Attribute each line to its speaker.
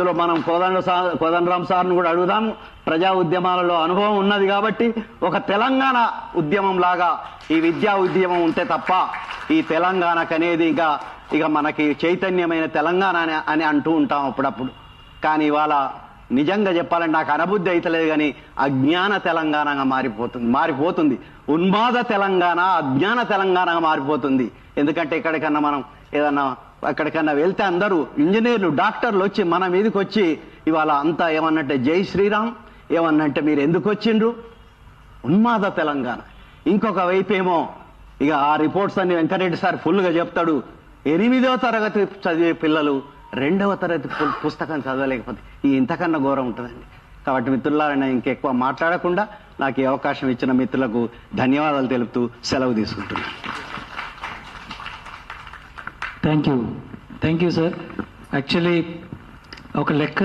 Speaker 1: ఇందులో మనం కోదండరామ్ సార్ను కూడా అడుగుదాం. ప్రజా ఉద్యమాలలో అనుభవం ఉన్నది కాబట్టి ఒక తెలంగాణ ఉద్యమం లాగా ఈ విద్యా ఉద్యమం ఉంటే తప్ప ఈ తెలంగాణకు అనేది ఇక మనకి చైతన్యమైన తెలంగాణ అని అంటూ ఉంటాం అప్పుడప్పుడు. కానీ ఇవాళ నిజంగా చెప్పాలంటే నాకు అనుబుద్ధి అయితలేదు, కానీ అజ్ఞాన తెలంగాణగా మారిపోతుంది. ఉన్మాద తెలంగాణ అజ్ఞాన తెలంగాణగా మారిపోతుంది. ఎందుకంటే ఎక్కడికన్నా మనం ఏదన్నా అక్కడికన్నా వెళ్తే అందరూ ఇంజనీర్లు డాక్టర్లు వచ్చి మన మీదకి వచ్చి ఇవాళ అంతా ఏమన్నంటే జై శ్రీరామ్, ఏమన్నంటే మీరు ఎందుకు వచ్చిండ్రు, ఉన్మాద తెలంగాణ. ఇంకొక వైపు ఏమో ఇక ఆ రిపోర్ట్స్ అన్ని వెంకటరెడ్డి సార్ ఫుల్గా చెప్తాడు, 8వ తరగతి చదివే పిల్లలు 2వ తరగతి పుస్తకం చదవలేకపోతే ఇంతకన్నా ఘోరం ఉంటుందండి. కాబట్టి మిత్రులారా ఇంకెక్కువ మాట్లాడకుండా నాకు ఈ అవకాశం ఇచ్చిన మిత్రులకు ధన్యవాదాలు తెలుపుతూ సెలవు తీసుకుంటున్నాను.
Speaker 2: Thank you sir. యాక్చువల్లీ ఒక లెక్క